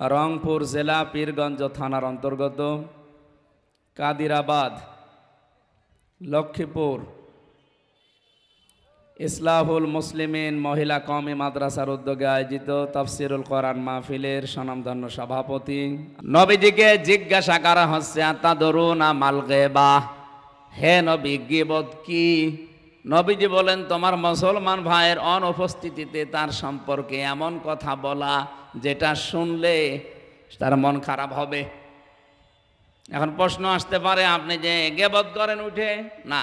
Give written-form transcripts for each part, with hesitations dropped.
রংপুর জেলা পীরগঞ্জ থানার অন্তর্গত কাদিরাবাদ লক্ষ্মীপুর ইসলাহুল মুসলিমিন মহিলা কওমি মাদ্রাসার উদ্যোগে আয়োজিত তাফসিরুল কোরআন মাহফিলের স্বনামধন্য সভাপতি। নবীজিকে জিজ্ঞাসা করা হচ্ছে আতাদরুনা মাল গীবা, হে নবী গীবত কি? নবীজি বলেন, তোমার মুসলমান ভাইয়ের অনুপস্থিতিতে তার সম্পর্কে এমন কথা বলা যেটা শুনলে তার মন খারাপ হবে। এখন প্রশ্ন আসতে পারে, আপনি যে গীবত করেন উঠে? না,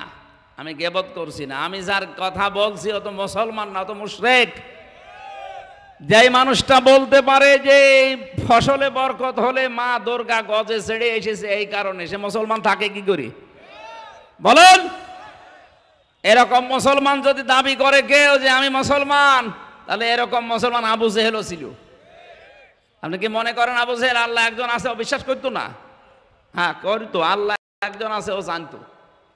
আমি গীবত করছি না। আমি যার কথা বলছি ও তো মুসলমান না, ও তো মুশরিক। যেই মানুষটা বলতে পারে যে ফসলে বরকত হলে মা দুর্গা গজে ছেড়ে এসেছে এই কারণে, সে মুসলমান থাকে কি করে বলেন? এরকম মুসলমান যদি দাবি করে কেউ যে আমি মুসলমান, তাহলে এরকম মুসলমান আবু জেহেলও ছিল। আপনি কি মনে করেন আবু জেহেল আল্লাহ একজন আছে ও বিশ্বাস করতো না? হ্যাঁ করতো, আল্লাহ একজন আছে ও জানতো।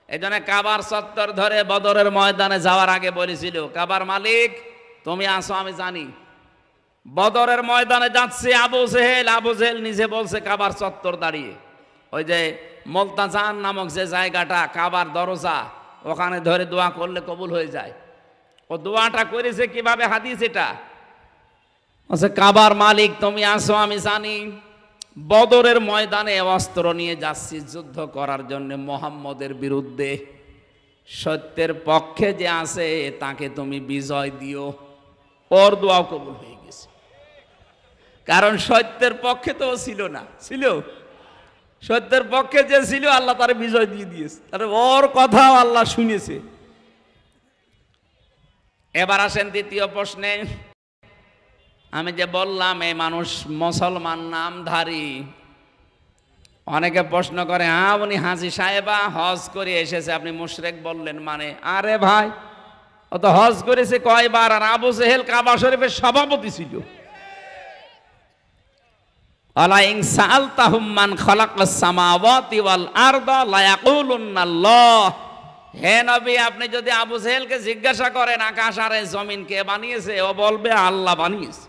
এই জন্য কাবার চত্বর ধরে বদরের ময়দানে যাওয়ার আগে বলেছিল, কাবার মালিক তুমি আসো আমি জানি। বদরের ময়দানে যাচ্ছে আবু জেহেল, আবু জেহেল নিজে বলছে কাবার চত্বর দাঁড়িয়ে, ওই যে মুলতাজান নামক যে জায়গাটা কাবার দরজা, ওখানে ধরে দোয়া করলে কবুল হয়ে যায়। ও দোয়াটা করেছে কিভাবে? হাদিস এটা বলছে, কাবার মালিক তুমি আসো আমি জানি, বদরের ময়দানে অস্ত্র নিয়ে যাচ্ছি যুদ্ধ করার জন্য মুহাম্মদের বিরুদ্ধে। সত্যের পক্ষে যে আছে তাকে তুমি বিজয় দিও। ওর দোয়াও কবুল হয়ে গেছে, কারণ সত্যের পক্ষে তো ছিল না, ছিল সত্যের পক্ষে যে ছিল আল্লাহ তার বিজয় দিয়ে দিয়েছে, তার ওর কথাও আল্লাহ শুনেছে। এবার আসেন দ্বিতীয় প্রশ্নে। আমি যে বললাম এই মানুষ মুসলমান নামধারী, অনেকে প্রশ্ন করে, হ্যাঁ উনি হাজী সাহেবা হজ করে এসেছে, আপনি মুশরিক বললেন মানে? আরে ভাই, ও তো হজ করেছে কয়বার, আর আবু জেহেল কাবা শরীফের সভাপতি ছিল। আলা ইন সাআলতাহুম মান খালাকাস সামাওয়াতি ওয়াল আরদা লা ইয়াকুলুন্নাল্লাহ। হে নবী, আপনি যদি আবু জেহেলকে জিজ্ঞাসা করেন আকাশ আর জমিন কে বানিয়েছে, ও বলবে আল্লাহ বানিয়েছে।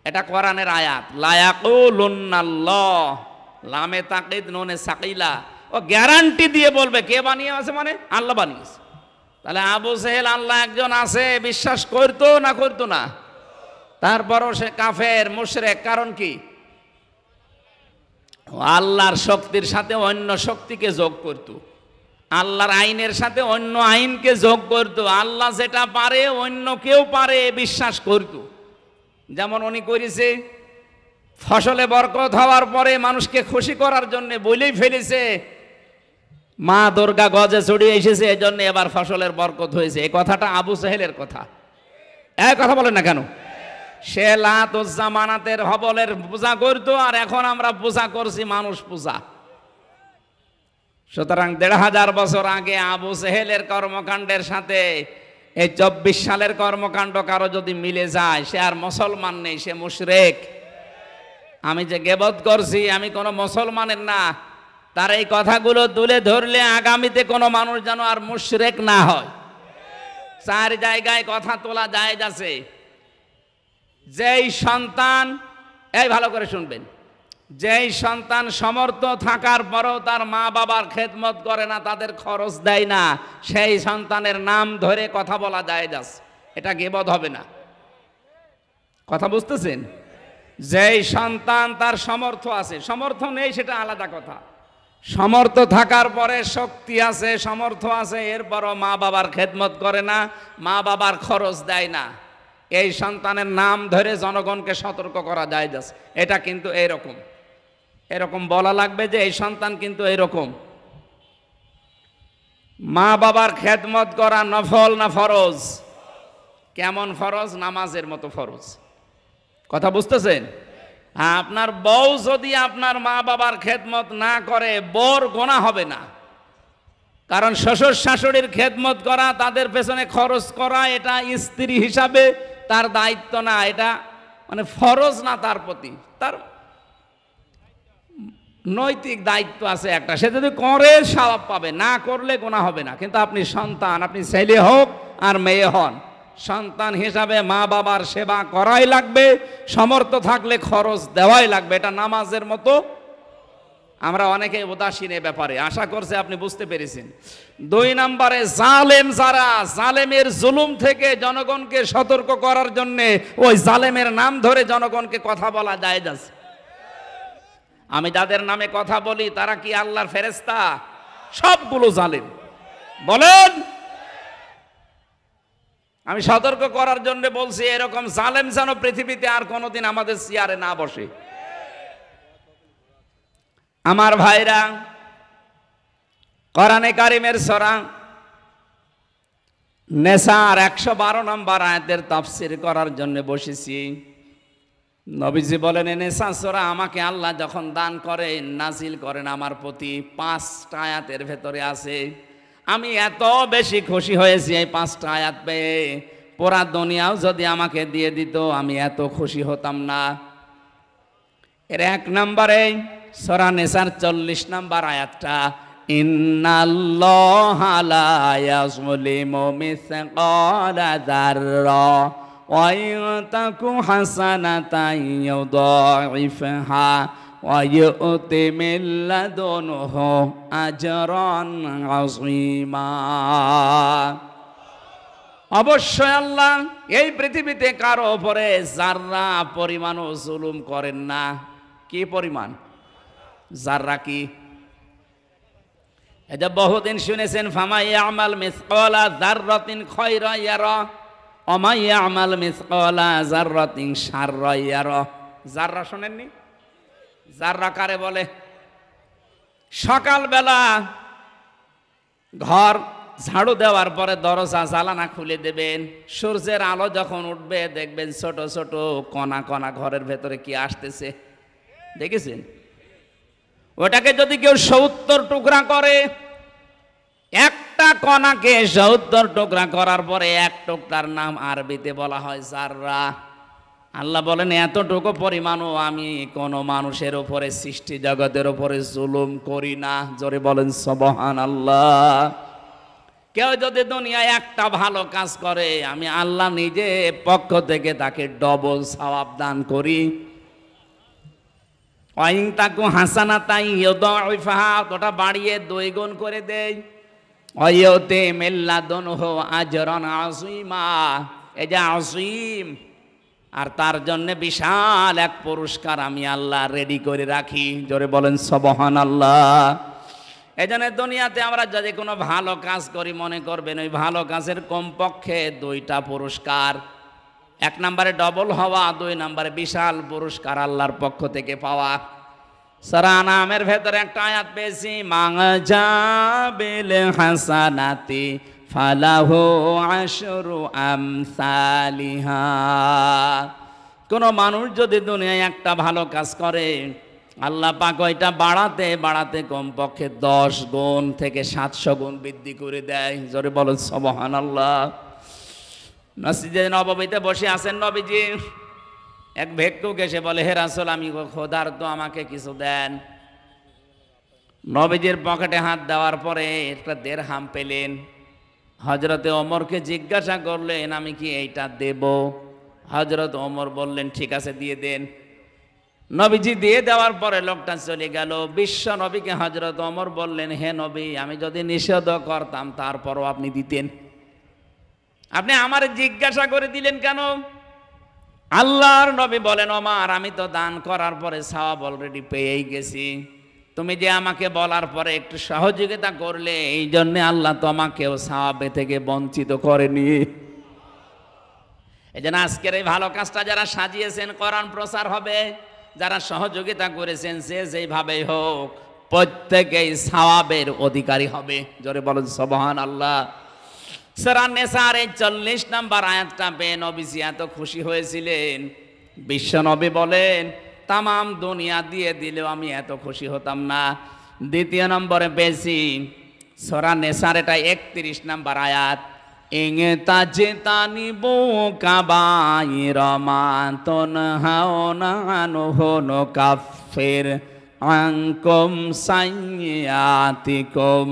এটা কোরআনের আয়াত। লা ইয়াকুলুন্নাল্লাহ, লামে তাকিদ নুনে সাকিলা, ও গ্যারান্টি দিয়ে বলবে কে বানিয়েছে মানে আল্লাহ বানিয়েছে। তাহলে আবু জেহেল আল্লাহ একজন আছে বিশ্বাস করতো না করতো না? তারপরও সে কাফের মুশরিক। কারণ কি? আল্লাহর শক্তির সাথে অন্য শক্তিকে যোগ করত, আল্লাহর আইনের সাথে অন্য আইনকে যোগ করত। আল্লাহ যেটা পারে অন্য কেউ পারে বিশ্বাস করত। যেমন উনি করেছে, ফসলে বরকত হওয়ার পরে মানুষকে খুশি করার জন্য বলেই ফেলেছে মা দুর্গা গজে চড়িয়ে এসেছে, এই জন্য এবার ফসলের বরকত হয়েছে। এই কথাটা আবু জেহেলের কথা। এই কথা বলেন না কেন? সে লাত উজ্জা মানাতের হবলের পূজা করতো, আর এখন আমরা পূজা করছি মানুষ পূজা। সুতরাং ১৫০০ বছর আগে আবু জেহেলের কর্মকাণ্ডের সাথে এই ২৪ সালের কর্মকাণ্ড কারো যদি মিলে যায়, সে আর মুসলমান নেই, সে মুশরিক। আমি যে গীবত করছি আমি কোনো মুসলমানের না, তার এই কথাগুলো তুলে ধরলে আগামীতে কোনো মানুষ যেন আর মুশরিক না হয়। ৪ জায়গায় কথা তোলা যায় যাচ্ছে। যেই সন্তান, এই ভালো করে শুনবেন, যেই সন্তান সমর্থ থাকার পরও তার মা বাবার খেদমত করে না, তাদের খরচ দেয় না, সেই সন্তানের নাম ধরে কথা বলা যায় যাচ্ছে, এটা গীবত হবে না। কথা বুঝতেছেন? যেই সন্তান তার সমর্থ আছে, সমর্থ নেই সেটা আলাদা কথা, সমর্থ থাকার পরে শক্তি আছে, সমর্থ আছে, এরপরও মা বাবার খেদমত করে না, মা বাবার খরচ দেয় না, এই সন্তানের নাম ধরে জনগণকে সতর্ক করা যায় যাচ্ছে। এটা কিন্তু এরকম এরকম বলা লাগবে যে এই সন্তান কিন্তু এরকম। মা বাবার খেদমত করা নফল না ফরজ? কেমন ফরজ? নামাজের মতো ফরজ। কথা বুঝতেছেন? হ্যাঁ, আপনার বউ যদি আপনার মা বাবার খেদমত না করে, বর গোনা হবে না, কারণ শ্বশুর শাশুড়ির খেদমত করা, তাদের পেছনে খরচ করা, এটা স্ত্রী হিসাবে তার দায়িত্ব না, এটা মানে ফরজ না তার প্রতি, তার নৈতিক দায়িত্ব আছে একটা। সে যদি করে সওয়াব পাবে, না করলে গোনা হবে না। কিন্তু আপনি সন্তান, আপনি ছেলে হোক আর মেয়ে হন, সন্তান হিসাবে মা বাবার সেবা করাই লাগবে, সমর্থ থাকলে খরচ দেওয়াই লাগবে। এটা নামাজের মতো। আমরা অনেকে উদাসীন এ ব্যাপারে। আশা করছি আপনি বুঝতে পেরেছেন। 2 নম্বরে জালেম যারা, জালেমের জুলুম থেকে জনগণকে সতর্ক করার জন্য ওই জালেমের নাম ধরে জনগণকে কথা বলা জায়েজ আছে। আমি যাদের নামে কথা বলি তারা কি আল্লাহর ফেরেশতা? সবগুলো জালেম। বলেন। আমি সতর্ক করার জন্য বলছি, এরকম জালেম যেন পৃথিবীতে আর কোনোদিন আমাদের চেয়ারে না বসে। আমার ভাইরা, কোরআনে কারিমের সূরা নেসার 112 নম্বর আয়াতের তাফসীর করার জন্য বসেছি। নবীজি বলেন, নেসা সূরা আমাকে আল্লাহ যখন দান করেন, নাজিল করেন আমার প্রতি, 5টা আয়াতের ভেতরে আছে। আমি এত বেশি খুশি হয়েছি এই 5টা আয়াত পেয়ে, পুরা দুনিয়াও যদি আমাকে দিয়ে দিত আমি এত খুশি হতাম না। এর 1 নম্বরে সূরা নেসার 40 নম্বর আয়াতটা, ইন্নাল্লাহা লা ইয়াযলিমু মিসকালা যাররা ওয়া ইয়াতাকু হাসানাতান ইউদাইফহা ওয়া ইউতি মিন লাদুনহু আজরান আযীমা। অবশ্যই আল্লাহ এই পৃথিবীতে কারো উপরে যাররা পরিমাণও জুলুম করেন না। কি পরিমাণ? যাররা কি? এটা বহুদিন শুনেছেন, ফামা ইয়ামাল মিসকালা যাররাতিন খায়রা ইয়ারা ওয়া মা ইয়ামাল মিসকালা যাররাতিন শাররা ইয়ারা। যাররা শুনেননি? যাররা কারে বলে? সকালবেলা ঘর ঝাড়ু দেওয়ার পরে দরজা জানালা খুলে দেবেন, সূর্যের আলো যখন উঠবে দেখবেন ছোট ছোট কণা কণা ঘরের ভেতরে কি আসতেছে, দেখেছেন? ওটাকে যদি কেউ 70 টুকরা করে, একটা কণাকে 70 টুকরা করার পরে এক টুকরার নাম আরবিতে বলা হয় যাররা। আল্লাহ বলেন, এতটুকু পরিমাণও আমি কোনো মানুষের উপরে, সৃষ্টি জগতের উপরে জুলুম করি না। জোরে বলেন সুবহানাল্লাহ। কেউ যদি দুনিয়ায় একটা ভালো কাজ করে, আমি আল্লাহ নিজে পক্ষ থেকে তাকে ডবল সওয়াব দান করি। ওয়াইন তাকু হাসানাতাই ইউদাইফহা, ওটা বাড়িয়ে 2 গুণ করে দেই। ওয়াইউতি মিন লাদুনহু আজরান আযীমা, এই যে আযীম, আর তার জন্য বিশাল এক পুরস্কার আমি আল্লাহ রেডি করে রাখি। জোরে বলেন সুবহানাল্লাহ। এই জন্য দুনিয়াতে আমরা যদি কোনো ভালো কাজ করি, মনে করবেন ওই ভালো কাজের কমপক্ষে 2টা পুরস্কার। 1 নম্বরে ডবল হওয়া, 2 নম্বরে বিশাল পুরস্কার আল্লাহর পক্ষ থেকে পাওয়া। সূরা আনামের ভেতরে একটা আয়াত পেয়েছি, মা'জাবিল হাসানাতি ফালাহু আশরু আমসালিহা। কোন মানুষ যদি দুনিয়ায় একটা ভালো কাজ করে, আল্লাহ পাক ওইটা বাড়াতে বাড়াতে কমপক্ষে 10 গুণ থেকে 700 গুণ বৃদ্ধি করে দেয়। জোরে বলেন সুবহানাল্লাহ। মসজিদে নববীতে বসে আছেন নবীজি, এক ভিক্ষুক এসে বলে, হে রাসূল, আমি ক্ষুধার্ত, আমাকে কিছু দেন। নবীজির পকেটে হাত দেওয়ার পরে একটা দিরহাম পেলেন। হযরতে ওমরকে জিজ্ঞাসা করলেন, আমি কি এইটা দেব? হযরত ওমর বললেন, ঠিক আছে দিয়ে দেন। নবীজি দিয়ে দেওয়ার পরে লোকটা চলে গেল। বিশ্ব নবীকে হযরত ওমর বললেন, হে নবী, আমি যদি নিষেধ করতাম তারপরও আপনি দিতেন, আপনি আমার জিজ্ঞাসা করে দিলেন কেন? আল্লাহর নবী বলেন, ওমর, আমি তো দান করার পরে সওয়াব অলরেডি পেয়েই গেছি। তুমি যে আমাকে বলার পরে একটু সহযোগিতা করলে, এই জন্য আল্লাহ তোমাকেও সওয়াবে থেকে বঞ্চিত করেনি। এই জন্য আজকের এই ভালো কাজটা যারা সাজিয়েছেন, কোরআন প্রচার হবে, যারা সহযোগিতা করেছেন, যে যেইভাবেই হোক প্রত্যেকেই সওয়াবের অধিকারী হবে। জোরে বলেন সুবহানাল্লাহ। সূরা নিসার 40 নম্বর আয়াতটা পেয়ে নবীজি এত খুশি হয়েছিলেন, বিশ্ব নবী বলেন, তামাম দুনিয়া দিয়ে দিলেও আমি এত খুশি হতাম না। 2 নম্বরে পেয়েছি সূরা নিসার, এটা 31 নম্বর আয়াত, ইংতাজিতানিবু কাবাইরা মা তুনহাউনা আনহু নুকাফির আনকুম সাইয়্যাতিকুম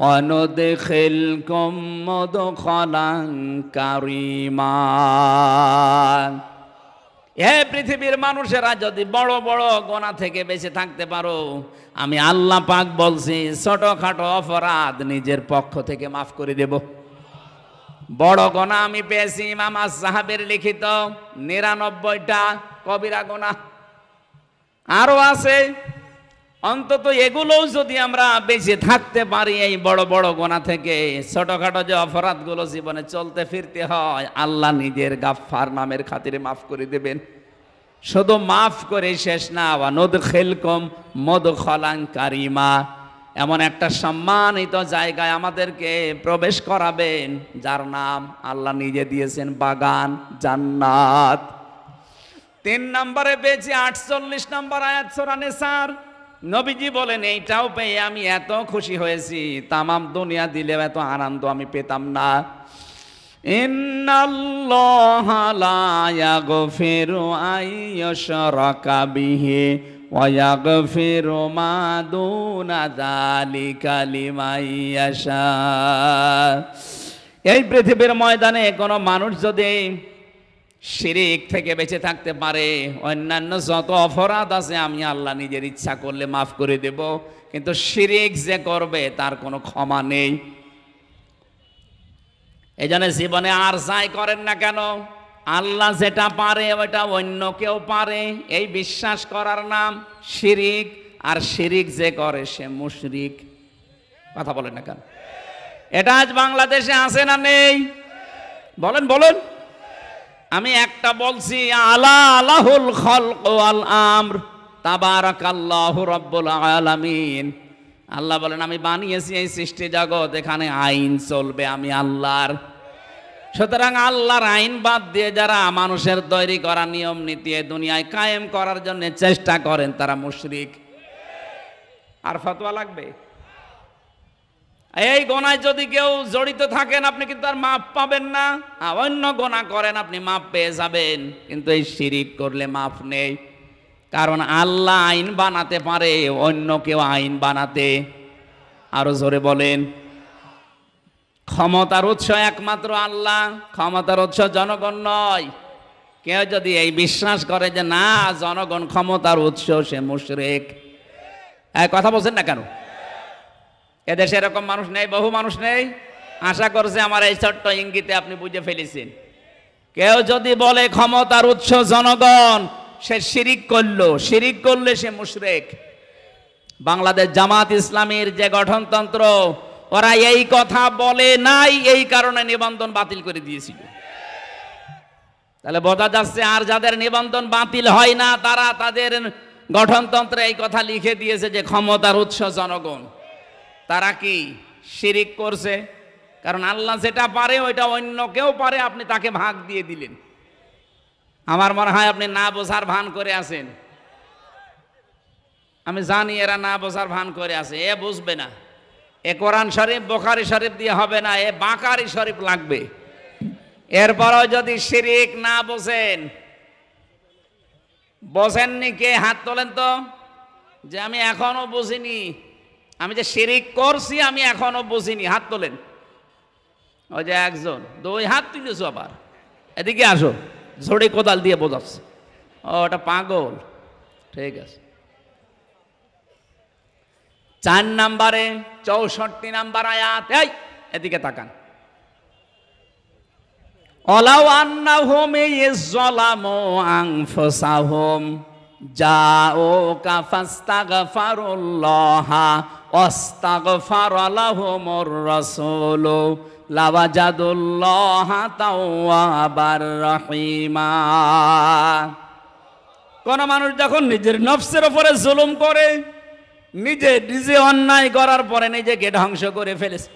ওয়ানুদখিলকুম মুদখালান কারীমা। হে পৃথিবীর মানুষেরা, যদি বড় বড় গুনাহ থেকে বেঁচে থাকতে পারো, আমি আল্লাহ পাক বলছি ছোটখাটো অপরাধ নিজের পক্ষ থেকে মাফ করে দেব। বড় গুনাহ আমি পেয়েছি ইমাম আস-সাহাবের লিখিত 99টা কবিরা গুনাহ, আরো আছে। অন্তত এগুলোও যদি আমরা বেঁচে থাকতে পারি এই বড় বড় গুনাহ থেকে, ছোটখাটো যে অপরাধগুলো জীবনে চলতে ফিরতে হয়, আল্লাহ নিজের গাফফার নামের খাতিরে মাফ করে দেবেন। শুধু মাফ করে শেষ না, ওয়ানুদখিলকুম মুদখালান কারীমা, এমন একটা সম্মানিত জায়গায় আমাদেরকে প্রবেশ করাবেন যার নাম আল্লাহ নিজে দিয়েছেন বাগান জান্নাত। 3 নম্বরে পেয়েছি 48 নম্বর আয়াত সূরা নিসার। নবীজি বলেন এইটাও পেয়ে আমি এত খুশি হয়েছি, তামাম দুনিয়া দিলেও এত আনন্দ আমি পেতাম না। ইন্নাল্লাহা লা ইয়াগফিরু আইয়ুশরাকা বিহি ওয়া ইয়াগফিরু মা দুনা যালিকা লিমান ইয়াশা। এই পৃথিবীর ময়দানে কোনো মানুষ যদি শিরিক থেকে বেঁচে থাকতে পারে, অন্যান্য যত অপরাধ আছে আমি আল্লাহ নিজের ইচ্ছা করলে মাফ করে দেব, কিন্তু শিরিক যে করবে তার কোনো ক্ষমা নেই। এই জন্য জীবনে আর যাই করেন না কেন, আল্লাহ যেটা পারে ওটা অন্য কেউ পারে, এই বিশ্বাস করার নাম শিরিক। আর শিরিক যে করে সে মুশরিক। কথা বলেন না কেন? এটা আজ বাংলাদেশে আছে না নেই? বলেন বলেন। আমি একটা বলছি, আলা আলাহুল খালক ওয়াল আমর তাবারাকাল্লাহু রাব্বুল আলামিন। আল্লাহ বলেন আমি বানিয়েছি এই সৃষ্টি জগৎ, এখানে আইন চলবে আমি আল্লাহর। সুতরাং আল্লাহর আইন বাদ দিয়ে যারা মানুষের তৈরি করা নিয়ম নীতি এই দুনিয়ায় কায়েম করার জন্য চেষ্টা করেন তারা মুশরিক। আর ফতোয়া লাগবে? এই গোনায় যদি কেউ জড়িত থাকেন আপনি কিন্তু আর মাপ পাবেন না। অন্য গোনা করেন আপনি মাপ পেয়ে যাবেন, কিন্তু এই শিরিক করলে মাপ নেই। কারণ আল্লাহ আইন বানাতে পারে, অন্য কেউ আইন বানাতে। আরো জোরে বলেন। ক্ষমতার উৎস একমাত্র আল্লাহ, ক্ষমতার উৎস জনগণ নয়। কেউ যদি এই বিশ্বাস করে যে না জনগণ ক্ষমতার উৎস, সে মুশরিক। কথা বলছেন না কেন? এদেশে এরকম মানুষ নেই? বহু মানুষ নেই? আশা করছে আমার এই ছোট্ট ইঙ্গিতে আপনি বুঝে ফেলেছেন। কেউ যদি বলে ক্ষমতার উৎস জনগণ, সে শিরিক করলো। শিরিক করলে সে মুশরিক। বাংলাদেশ জামাত ইসলামীর যে গঠনতন্ত্র, ওরা এই কথা বলে নাই, এই কারণে নিবন্ধন বাতিল করে দিয়েছিল। তাহলে বোঝা যাচ্ছে আর যাদের নিবন্ধন বাতিল হয় না তারা তাদের গঠনতন্ত্রে এই কথা লিখে দিয়েছে যে ক্ষমতার উৎস জনগণ। তারা কি শিরিক করছে? কারণ আল্লাহ যেটা পারে ওইটা অন্য কেউ পারে, আপনি তাকে ভাগ দিয়ে দিলেন। আমার মনে হয় আপনি না বোঝার ভান করে আছেন। আমি জানি এরা না বোঝার ভান করে আছে। এ বুঝবে না। এ কোরআন শরীফ বুখারী শরীফ দিয়ে হবে না, এ বাকারি শরীফ লাগবে। এরপরও যদি শিরিক না বোঝেন, বোঝেননি কে? হাত তোলেন তো, যে আমি এখনো বুঝিনি, আমি যে শিরিক করছি আমি এখনো বুঝিনি। হাত তোলেন। ওই যে একজন 2 হাত তুলেছো, আবার এদিকে আসো, ঝড়ে কোদাল দিয়ে বোঝাচ্ছে। ও ওটা পাগল। ঠিক আছে। 4 নম্বরে 64 নম্বর আয়াত, এই এদিকে তাকান। ওয়ালাউ আন্নাহুম ইয়াযলামু আনফুসাহুম জাউকা ফাস্তাগফিরুল্লাহা ওয়াস্তাগফারা লাহুমুর রাসূলু লাওয়াজাদুল্লাহা তাওয়াবার রহিমা। কোন মানুষ যখন নিজের নফসের উপরে জুলুম করে, নিজে অন্যায় করার পরে নিজেকে ধ্বংস করে ফেলেছে,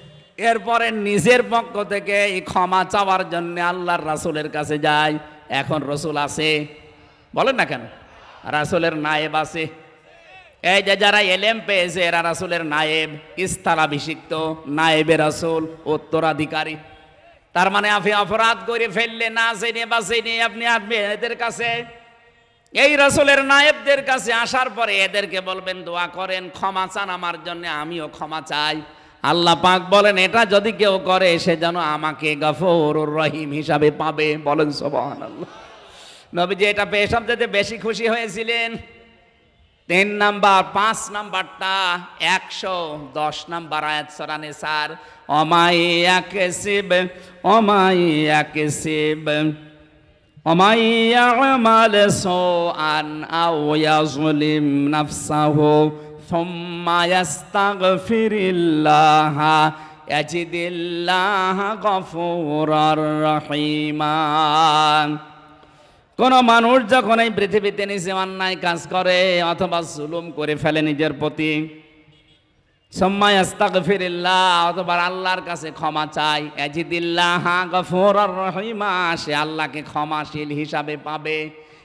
এরপরে নিজের পক্ষ থেকে এই ক্ষমা চাওয়ার জন্য আল্লাহর রাসূলের কাছে যায়। এখন রাসূল আছে? বলেন না কেন? রাসূলের নায়েব আছে। এই যে যারা এলেম পেয়েছে এরা রাসূলের নায়েব, স্থলাভিষিক্ত নায়েবে রাসূল, উত্তরাধিকারী। তার মানে আপনি অপরাধ করে ফেললে না জেনে বা জেনে আপনি আসবেন এদের কাছে, এই রাসূলের নায়েবদের কাছে আসার পরে এদেরকে বলবেন দোয়া করেন, ক্ষমা চান আমার জন্য, আমিও ক্ষমা চাই। আল্লাহ পাক বলেন এটা যদি কেউ করে সে যেন আমাকে গফুরুর রহিম হিসাবে পাবে। বলেন সুবহানাল্লাহ। নবীজি এটা পেয়ে সবচেয়ে বেশি খুশি হয়েছিলেন। 3 নাম্বার 5 নাম্বারটা 110 নাম্বার আয়াত সূরা নিসার, ওমাই ইয়ামাল সুআন আও ইয়াজলিম নাফসাহু সুম্মা ইয়াস্তাগফিরিল্লাহ ইয়াজিদিল্লাহ গফুরার রহিমা। কোন মানুষ যখন এই পৃথিবীতে নিজে অন্যায় কাজ করে অথবা জুলুম করে ফেলে নিজের প্রতি, সুম্মা ইস্তাগফিরিল্লাহ, অথবা আল্লাহর কাছে ক্ষমা চায়, ইয়াজিদিল্লাহ গফুরার রহিমা, সে আল্লাহকে ক্ষমাশীল হিসাবে পাবে।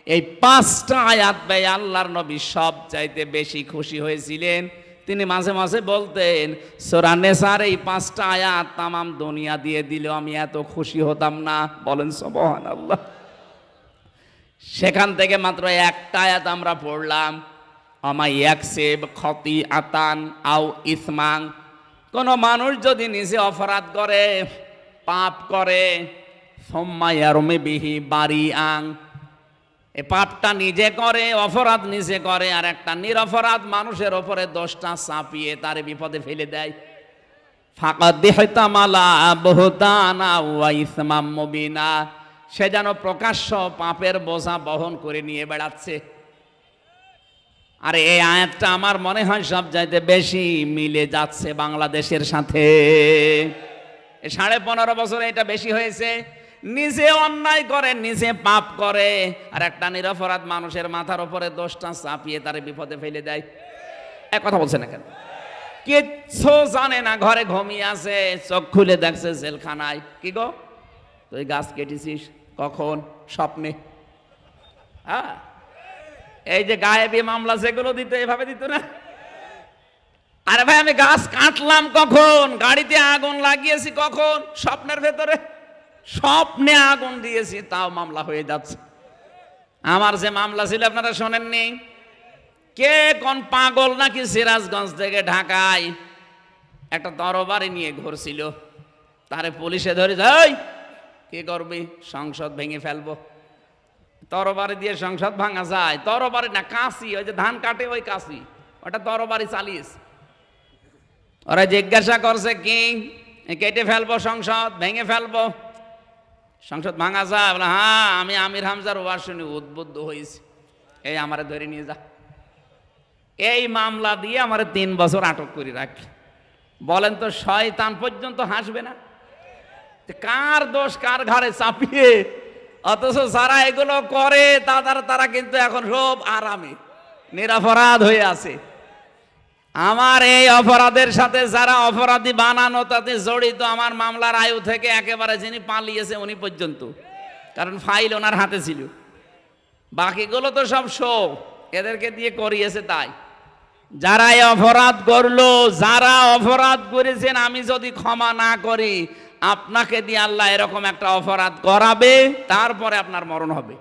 এই 5টা আয়াত পেয়ে আল্লাহর নবী সব চাইতে বেশি খুশি হয়েছিলেন। তিনি মাঝে মাঝে বলতেন, সূরা নিসার এই 5টা আয়াত তামাম দুনিয়া দিয়ে দিলেও আমি এত খুশি হতাম না। বলেন সুবহানাল্লাহ। সেখান থেকে মাত্র একটা আয়াত আমরা পড়লাম, আমাই ইয়াকসিব খতিআতান আও ইসমান। কোন মানুষ যদি নিজে অপরাধ করে, পাপ করে, সুম্মা ইয়ারমি বিহি বারিআন, এই পাপটা নিজে করে, অপরাধ নিজে করে, আর একটা নিরপরাধ মানুষের ওপরে দোষটা চাপিয়ে তার বিপদে ফেলে দেয়, ফাকাদ ইহতামালা বুহতানা ওয়া ইসমাম মুবিনা, সে যেন প্রকাশ্য পাপের বোঝা বহন করে নিয়ে বেড়াচ্ছে। আর এই আয়াতটা আমার মনে হয় সব চাইতে বেশি মিলে যাচ্ছে বাংলাদেশের সাথে। 15.5 বছরে এটা বেশি হয়েছে। নিজে অন্যায় করে, নিজে পাপ করে, আর একটা নিরপরাধ মানুষের মাথার উপরে দোষটা চাপিয়ে তার বিপদে ফেলে দেয়। এক কথা বলছে না কেন? কিচ্ছু জানে না, ঘরে ঘুমিয়ে আছে, চোখ খুলে দেখছে জেলখানায়। কি গো, তুই গাছ কেটেছিস কখন? স্বপ্নে। হ্যাঁ, এই যে গায়েবী মামলা যেগুলো দিত, এভাবে দিত না। আরে ভাই, আমি গাছ কাটলাম কখন? গাড়িতে আগুন লাগিয়েছি কখন? স্বপ্নের ভেতরে। স্বপ্নে আগুন দিয়েছি, তাও মামলা হয়ে যাচ্ছে। আমার যে মামলা ছিল আপনারা শোনেননি? কে কোন পাগল নাকি সিরাজগঞ্জ থেকে ঢাকায় একটা তরবারি নিয়ে ঘুরছিল, তারে পুলিশে ধরে যায়, কি করবি? সংসদ ভেঙে ফেলবো। তরবারি দিয়ে সংসদ ভাঙা যায়? তরবারি না, কাঁচি, ওই যে ধান কাটে ওই কাঁচি, ওটা তরবারি চালিয়েছে। ওরা জিজ্ঞাসা করছে কি, কেটে ফেলবো সংসদ, ভেঙে ফেলবো, সংসদ ভাঙা যায়? বলে হ্যাঁ, আমি আমির হামজার ওয়াজ শুনে উদ্বুদ্ধ হয়েছি, এই আমারে ধরে নিয়ে যা। এই মামলা দিয়ে আমার 3 বছর আটক করে রাখি। বলেন তো, শয়তান পর্যন্ত হাসবে না? কার দোষ কার ঘাড়ে চাপিয়ে, অথচ যারা এগুলো করে তারা কিন্তু এখন সব আরামে নিরপরাধ হয়ে আছে। আমার এই অপরাধের সাথে যারা অপরাধী বানানো তাতে জড়িত, আমার মামলার আয়ু থেকে একেবারে যিনি পালিয়েছে উনি পর্যন্ত, কারণ ফাইল ওনার হাতে ছিল। বাকিগুলো তো সব শো, এদেরকে দিয়ে করিয়েছে। তাই যারা এই অপরাধ করলো, যারা অপরাধ করেছেন, আমি যদি ক্ষমা না করি, আপনাকে দিয়ে আল্লাহ এরকম একটা অপরাধ করাবে, তারপরে আপনার মরণ হবে।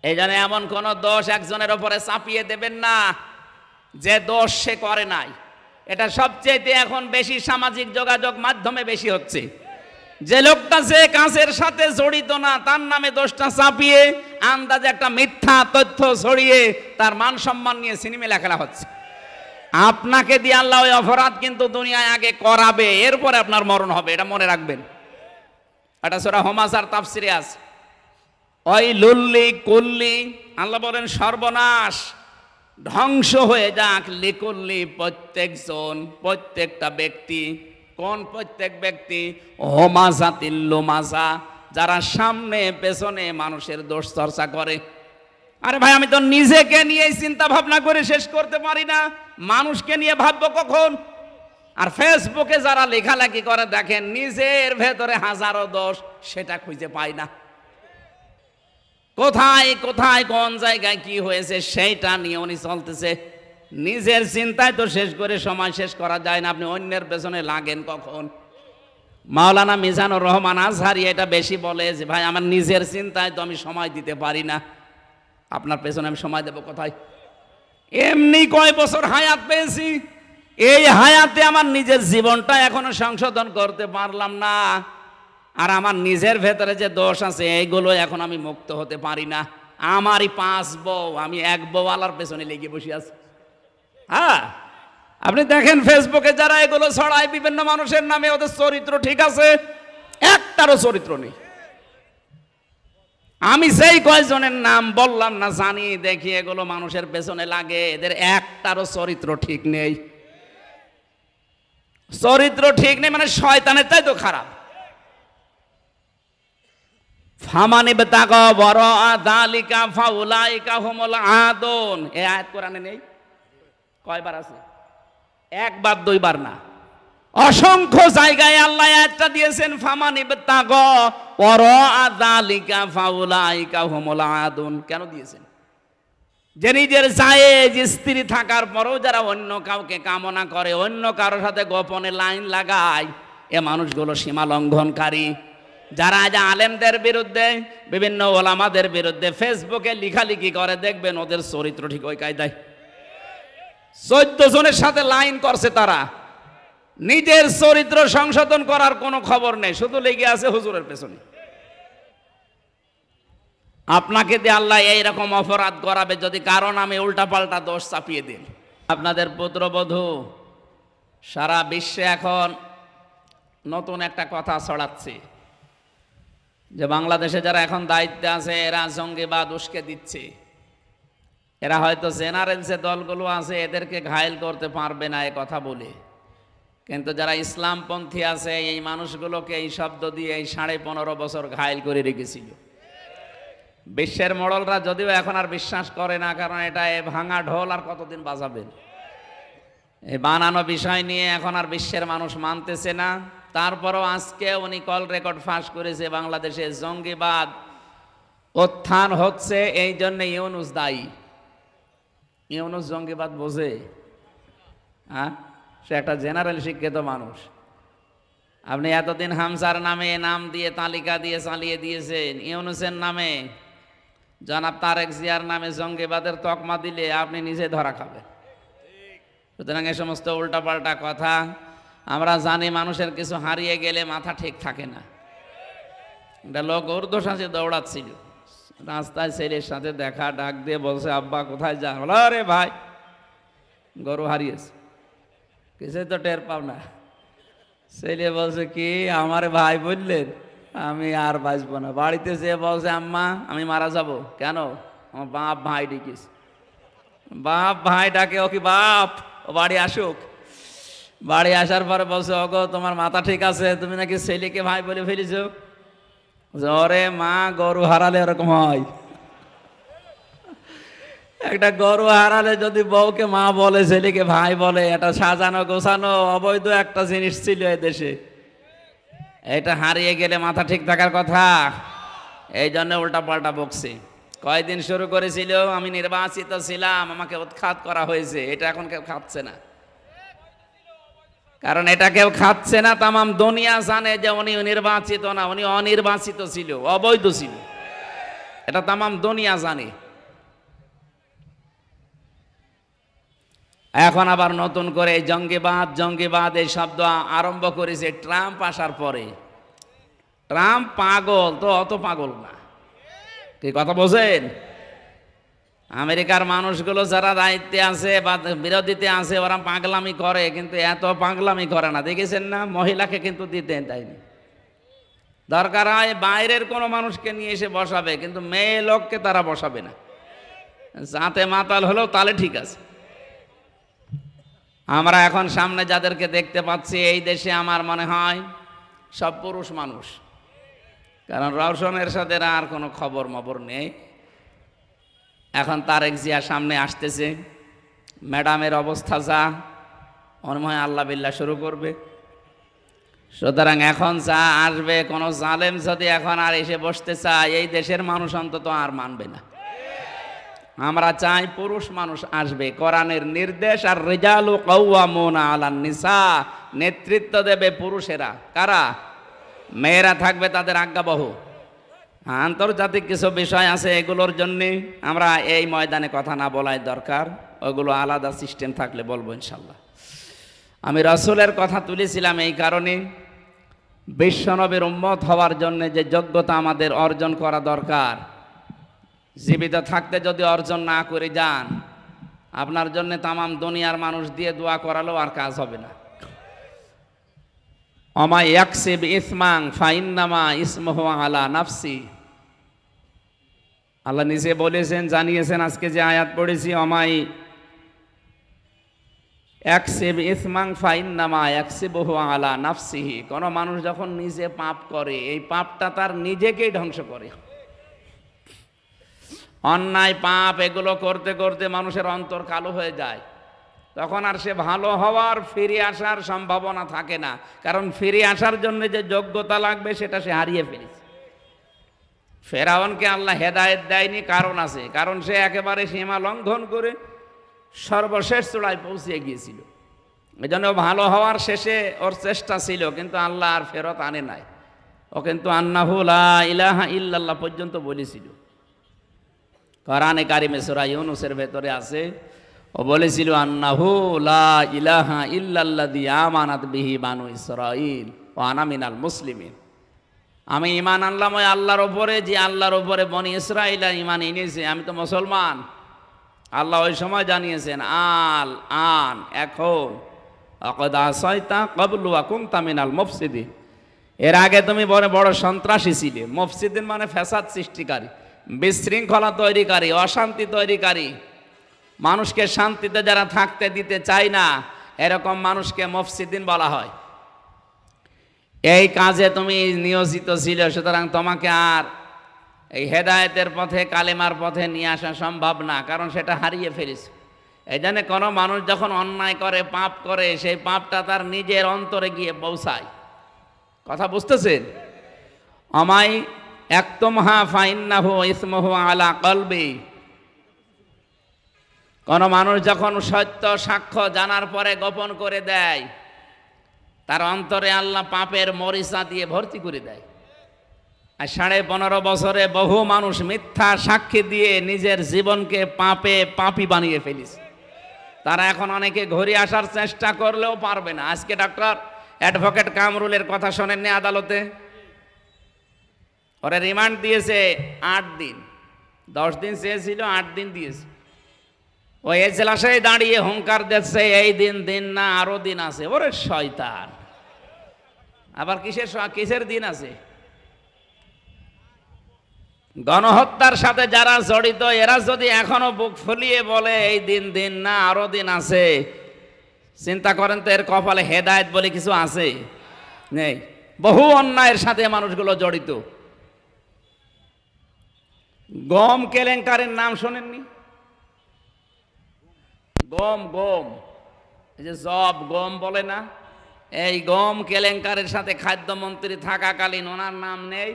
এই জন্য এমন কোন দোষ একজনের উপরে চাপিয়ে দেবেন না যে দোষ সে করে নাই। এটা সবচেয়ে এখন বেশি সামাজিক যোগাযোগ মাধ্যমে বেশি হচ্ছে। যে লোকটা যে কাজের সাথে জড়িত না, তার নামে দোষটা চাপিয়ে আন্দাজে একটা মিথ্যা তথ্য ছড়িয়ে তার মান সম্মান নিয়ে সিনেমা খেলা হচ্ছে। আপনাকে দিয়ে আল্লাহ ওই অপরাধ কিন্তু দুনিয়ায় আগে করাবে, এরপরে আপনার মরণ হবে, এটা মনে রাখবেন। এটা সূরা হুমাযার তাফসিরে আছে। ওই লুল্লি কুল্লি, আল্লাহ বলেন সর্বনাশ, ধ্বংস হয়ে যাক, লিকুল্লি প্রত্যেকজন, প্রত্যেকটা ব্যক্তি। কোন প্রত্যেক ব্যক্তি? হোমাজাতিল লুমাজা, যারা সামনে পেছনে মানুষের দোষ চর্চা করে। আরে ভাই, আমি তো নিজেকে নিয়ে চিন্তা ভাবনা করে শেষ করতে পারি না, মানুষকে নিয়ে ভাববো কখন? আর ফেসবুকে যারা লেখালেখি করে, দেখেন নিজের ভেতরে হাজারো দোষ, সেটা খুঁজে পায় না। কোথায় কোথায় কোন জায়গায় কি হয়েছে সেইটা নিয়ে উনি চলতেছে। নিজের চিন্তায় তো শেষ করে সময় শেষ করা যায় না, আপনি অন্যের পেছনে লাগেন কখন? মাওলানা মিজানুর রহমান আজহারি এটা বেশি বলে যে ভাই, আমার নিজের চিন্তায় তো আমি সময় দিতে পারি না, আপনার পেছনে আমি সময় দেব কোথায়? এমনি কয় বছর হায়াত পেয়েছি, এই হায়াতে আমার নিজের জীবনটা এখনো সংশোধন করতে পারলাম না, আর আমার নিজের ভেতরে যে দোষ আছে এইগুলো এখন আমি মুক্ত হতে পারি না। আমারই 5 বউ, আমি এক বউ আলার পেছনে লেগে বসে আছি। হ্যাঁ, আপনি দেখেন ফেসবুকে যারা এগুলো ছড়ায় বিভিন্ন মানুষের নামে, ওদের চরিত্র ঠিক আছে? একটারও চরিত্র নেই। আমি সেই কয়জনের নাম বললাম না, জানি দেখি এগুলো মানুষের পেছনে লাগে, এদের একটারও চরিত্র ঠিক নেই। চরিত্র ঠিক নেই মানে শয়তানের চাই তো খারাপ। ফামানি বেতাকা বড় আদালিকা ফাউলাইকা হুমুল আদুন, এই আয়াত কোরআনে নেই? কয়বার আছে? একবার দুইবার না, অসংখ্য জায়গায় আল্লাহ আয়াতটা দিয়েছেন। ফামানি বেতাকা বড় আদালিকা ফাউলাইকা হুমুল আদুন কেন দিয়েছেন? যে নিজের জায়েজ স্ত্রী থাকার পরেও যারা অন্য কাউকে কামনা করে, অন্য কারোর সাথে গোপনে লাইন লাগায়, এ মানুষগুলো সীমা লঙ্ঘনকারী। যারা আজ আলেমদের বিরুদ্ধে, বিভিন্ন ওলামাদের বিরুদ্ধে ফেসবুকে লিখালিখি করে, দেখবেন ওদের চরিত্র ঠিক ওই কায়দায়। 14 জনের সাথে লাইন করছে তারা, নিজের চরিত্র সংশোধন করার কোনো খবর নেই, শুধু লেগে আছে হুজুরের পেছনে। আপনাকে দিয়ে আল্লাহ এইরকম অপরাধ করাবে যদি কারণ আমি উল্টাপাল্টা দোষ চাপিয়ে দিন। আপনাদের পুত্রবধূ সারা বিশ্বে এখন নতুন একটা কথা ছড়াচ্ছে যে বাংলাদেশে যারা এখন দায়িত্বে আছে এরা জঙ্গিবাদ উস্কে দিচ্ছে। এরা হয়তো জেনারেল যে দলগুলো আছে এদেরকে ঘায়েল করতে পারবে না এ কথা বলে, কিন্তু যারা ইসলামপন্থী আছে এই মানুষগুলোকে এই শব্দ দিয়ে এই 15.5 বছর ঘায়েল করে রেখেছিল। বিশ্বের মোড়লরা যদিও এখন আর বিশ্বাস করে না, কারণ এটা ভাঙা ঢোল আর কতদিন বাজাবেন। এই বানানো বিষয় নিয়ে এখন আর বিশ্বের মানুষ মানতেছে না। তারপরও আজকে উনি কল রেকর্ড ফাঁস করেছে, বাংলাদেশে জঙ্গিবাদ উত্থান হচ্ছে, এই জন্য ইউনূস দায়ী। ইউনূস জঙ্গিবাদ বোঝে? হ্যাঁ, সে একটা জেনারেল শিক্ষিত মানুষ। আপনি এতদিন হামসার নামে নাম দিয়ে তালিকা দিয়ে চালিয়ে দিয়েছেন, ইউনূসের নামে, জনাব তারেক জিয়ার নামে জঙ্গিবাদের তকমা দিলে আপনি নিজে ধরা খাবেন। সুতরাং এ সমস্ত উল্টাপাল্টা কথা আমরা জানি। মানুষের কিছু হারিয়ে গেলে মাথা ঠিক থাকে না। একটা লোক উর্দু সাজে দৌড়াচ্ছিল, রাস্তায় ছেলের সাথে দেখা, ডাক দিয়ে বলছে আব্বা কোথায় যান? বলো আরে ভাই গরু হারিয়েছে, কিছুই তো টের পাও না। ছেলে বলছে কি আমার ভাই বললেন? আমি আর বাঁচবো না। বাড়িতে যেয়ে বলছে আম্মা আমি মারা যাব। কেন? আমার বাপ ভাই ডেকেছ। বাপ ভাই ডাকে, ও কি বাপ, ও বাড়ি আসুক। বাড়ি আসার পরে বলছে ওগো তোমার মাথা ঠিক আছে, তুমি নাকি ছেলেকে ভাই বলে ফেলেছ। ওরে মা, গরু হারালে এরকম হয়। একটা গরু হারালে যদি বউকে মা বলে ছেলেকে ভাই বলে, এটা সাজানো গোছানো অবৈধ একটা জিনিস ছিল এই দেশে। এটা হারিয়ে গেলে মাথা ঠিক থাকার কথা। এই জন্য উল্টা পাল্টা বকছে। কয়দিন শুরু করেছিল আমি নির্বাচিত ছিলাম, আমাকে উৎখাত করা হয়েছে, এটা এখন কেউ খাচ্ছে না। কারণ এটা কেউ খাচ্ছে না, তামাম দুনিয়া জানে যে উনি নির্বাচিত না, উনি অনির্বাচিত ছিল, অবৈধ ছিল। এটা তামাম দুনিয়া জানে। এখন আবার নতুন করে জঙ্গিবাদ এই শব্দ আরম্ভ করেছে ট্রাম্প আসার পরে। ট্রাম্প পাগল তো অত পাগল না, কি কথা বোঝেন? আমেরিকার মানুষগুলো যারা দায়িত্বে আছে বা বিরোধীতে আছে ওরা পাগলামি করে, কিন্তু এত পাগলামি করে না। দেখেছেন না, মহিলাকে কিন্তু দিতে দেয়নি। দরকার হয় বাইরের কোনো মানুষকে নিয়ে এসে বসাবে, কিন্তু মেয়ে লোককে তারা বসাবে না। যাতে মাতাল হলেও তাহলে ঠিক আছে। আমরা এখন সামনে যাদেরকে দেখতে পাচ্ছি এই দেশে আমার মনে হয় সব পুরুষ মানুষ, কারণ রওশনের সাথে আর কোনো খবর মবর নেই। এখন তারেক জিয়া সামনে আসতেছে, ম্যাডামের অবস্থা যা, মনে হয় আল্লাহ বিল্লাহ শুরু করবে। সুতরাং এখন যা আসবে, কোনো জালেম যদি এখন আর এসে বসতে চায়, এই দেশের মানুষ অন্তত আর মানবে না। আমরা চাই পুরুষ মানুষ আসবে, কোরআনের নির্দেশ, আর রিজালু কাওয়ামুনা আলান নিসা, নেতৃত্ব দেবে পুরুষেরা। কারা? মেয়েরা থাকবে তাদের আজ্ঞাবহ। আন্তর্জাতিক কিছু বিষয় আছে, এগুলোর জন্যে আমরা এই ময়দানে কথা না বলাই দরকার, ওগুলো আলাদা সিস্টেম থাকলে বলবো ইনশাল্লাহ। আমি রাসূলের কথা তুলেছিলাম এই কারণে, বিশ্বনবীর উম্মত হওয়ার জন্য যে যোগ্যতা আমাদের অর্জন করা দরকার, জীবিত থাকতে যদি অর্জন না করে যান, আপনার জন্য তামাম দুনিয়ার মানুষ দিয়ে দোয়া করালেও আর কাজ হবে না। আমা ইয়াকসিব ইসমাং ফাইন্নামা ইসমুহু আলা নাফসি, আল্লাহ নিজে বলেছেন, জানিয়েছেন। আজকে যে আয়াত পড়েছি, আমাই ইয়াকসিব ইসমাং ফাইন্নামা ইয়াকসিবুহু আলা নাফসিহি, কোন মানুষ যখন নিজে পাপ করে, এই পাপটা তার নিজেকেই ধ্বংস করে। অন্যায় পাপ এগুলো করতে করতে মানুষের অন্তর কালো হয়ে যায়, তখন আর সে ভালো হওয়ার ফিরে আসার সম্ভাবনা থাকে না, কারণ ফিরে আসার জন্য যে যোগ্যতা লাগবে সেটা সে হারিয়ে ফেলেছে। ফেরাউনকে আল্লাহ হেদায়েত দেয়নি, কারণ আছে, কারণ সে একেবারে সীমা লঙ্ঘন করে সর্বশেষ চূড়ায় পৌঁছে গিয়েছিল। এই জন্য ভালো হওয়ার শেষে ওর চেষ্টা ছিল, কিন্তু আল্লাহ আর ফেরত আনে নাই। ও কিন্তু আন্নাহু লা ইলাহা ইল্লাল্লাহ পর্যন্ত বলেছিল। কোরআনে কারিমে সূরা ইউনূসের ভেতরে আছে, ও বলেছিল আন্নাহু লা ইলাহা ইল্লাল্লাযী আমানাত বিহি বানু ইসরাঈল ওয়া আনা মিনাল মুসলিমিন। আমি ঈমান আনলাম ওই আল্লাহর উপরে, যে আল্লাহর উপরে বনি ইসরাঈল ঈমান এনেছে, আমি তো মুসলমান। আল্লাহ ওই সময় জানিয়েছেন, আল আন, এখন, আকাদ আসাইতা ক্বাবলু ওয়া কুনতা মিনাল মুফসিদিন, এর আগে তুমি বড় বড় সন্ত্রাসী ছিলে। মুফসিদিন মানে ফ্যাসাদ সৃষ্টিকারী, বিশৃঙ্খলা তৈরিকারী, অশান্তি তৈরিকারী, মানুষকে শান্তিতে যারা থাকতে দিতে চায় না, এরকম মানুষকে মুফসিদিন বলা হয়। এই কাজে তুমি নিয়োজিত ছিল, সুতরাং তোমাকে আর এই হেদায়েতের পথে, কালেমার পথে নিয়ে আসা সম্ভব না, কারণ সেটা হারিয়ে ফেলেছে। এই জন্য কোনো মানুষ যখন অন্যায় করে, পাপ করে, সেই পাপটা তার নিজের অন্তরে গিয়ে পৌঁছায়। কথা বুঝতেছেন? আমাই একতুমহা ফাইন্নাহু ইসমুহু আলা কলবি, কোন মানুষ যখন সত্য সাক্ষ্য জানার পরে গোপন করে দেয়, তার অন্তরে আল্লাহ পাপের মরিচা দিয়ে ভর্তি করে দেয়। আর 15.5 বছরে বহু মানুষ মিথ্যা সাক্ষী দিয়ে নিজের জীবনকে পাপী বানিয়ে ফেলেছে। তারা এখন অনেকে ঘুরে আসার চেষ্টা করলেও পারবে না। আজকে ডক্টর অ্যাডভোকেট কামরুলের কথা শোনেননি আদালতে? ওরা রিমান্ড দিয়েছে 8 দিন, 10 দিন চেয়েছিল, 8 দিন দিয়েছে। ওই এজলাসে দাঁড়িয়ে হুঙ্কার দিচ্ছে, এই দিন দিন না, আরো দিন আছে। ওরে শয়তান, আবার কিসের দিন আছে? গণহত্যার সাথে যারা জড়িত, এরা যদি এখনো বুক ফুলিয়ে বলে এই দিন দিন না, আরো দিন আছে, চিন্তা করেন তো এর কপালে হেদায়েত বলে কিছু আছে? নেই। বহু অন্যায়ের সাথে মানুষগুলো জড়িত। গম কেলেঙ্কারের নাম শোনেননি? গম, এই যে জব গম বলে না, এই গম কেলেঙ্কারের সাথে খাদ্যমন্ত্রী থাকাকালীন ওনার নাম নেই?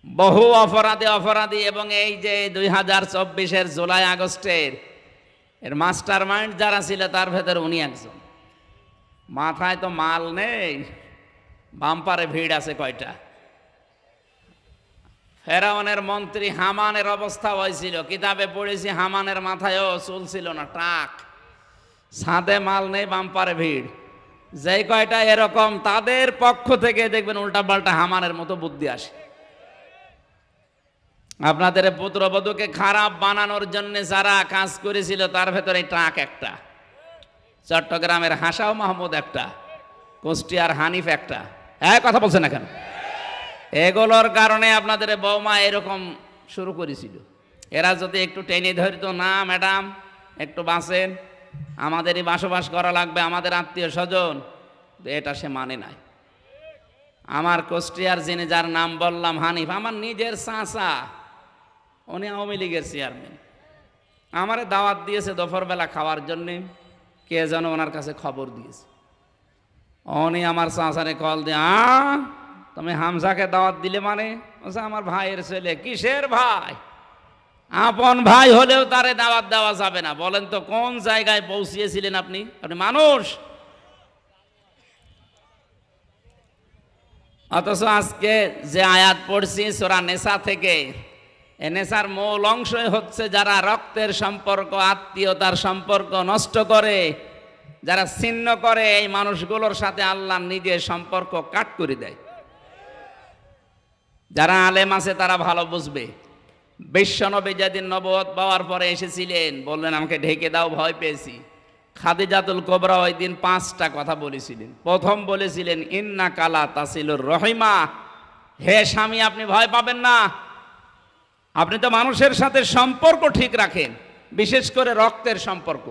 বহু অপরাধী, এবং এই যে 2024-এর জুলাই আগস্টের এর মাস্টার মাইন্ড যারা ছিল, তার ভেতরে উনি একজন। মাথায় তো মাল নেই, বাম্পারে ভিড় আছে কয়টা। ফেরাউনের মন্ত্রী হামানের অবস্থা হয়েছিল, কিতাবে পড়েছি, হামানের মাথায়ও চুল ছিল না, টাক, ছাদে মাল নেই, বাম্পারে ভিড়। যেই কয়টা এরকম, তাদের পক্ষ থেকে দেখবেন উল্টাপাল্টা হামানের মতো বুদ্ধি আসে। আপনাদের পুত্রবধূকে খারাপ বানানোর জন্য যারা কাজ করেছিল, তার ভেতরে ট্রাক একটা, চট্টগ্রামের হাসাও মাহমুদ একটা, কুষ্টিয়ার হানিফ একটা। কথা বলছেন না কেন? এগুলোর কারণে আপনাদের বৌমা এরকম শুরু করেছিল। এরা যদি একটু টেনে ধরতো, না ম্যাডাম একটু বাঁচেন, আমাদেরই বসবাস করা লাগবে, আমাদের আত্মীয় স্বজন, এটা সে মানে নাই। আমার কুষ্টিয়ার যিনি, যার নাম বললাম, হানিফ, আমার নিজের চাচা, উনি আওয়ামী লীগের চেয়ারম্যান। আমারে দাওয়াত দিয়েছে দুপুরবেলা খাওয়ার জন্যে, কে যেন ওনার কাছে খবর দিয়েছে। উনি আমার চাচারে কল দিয়ে, তুমি হামজাকে দাওয়াত দিলে মানে? আমার ভাইয়ের ছেলে। কিসের ভাই? আপন ভাই হলেও তারে দাওয়াত দেওয়া যাবে না। বলেন তো কোন জায়গায় পৌঁছিয়েছিলেন আপনি? আপনি মানুষ। অথচ আজকে যে আয়াত পড়ছি সূরা নেসা থেকে, এ নেসার মূল অংশই হচ্ছে যারা রক্তের সম্পর্ক, আত্মীয়তার সম্পর্ক নষ্ট করে, যারা ছিন্ন করে এই মানুষগুলোর সাথে আল্লাহ নিজে সম্পর্ক কাট করে দেয়। যারা আলেম আছে তারা ভালো বুঝবে। বিশ্বনবী যেদিন নবুয়ত পাওয়ার পরে এসেছিলেন, বললেন আমাকে ঢেকে দাও, ভয় পেয়েছি। খাদিজাতুল কুবরা ওই দিন 5টা কথা বলেছিলেন। প্রথম বলেছিলেন, ইন্না কালা তাসিলুর রহিমা, হে স্বামী আপনি ভয় পাবেন না, আপনি তো মানুষের সাথে সম্পর্ক ঠিক রাখেন, বিশেষ করে রক্তের সম্পর্ক।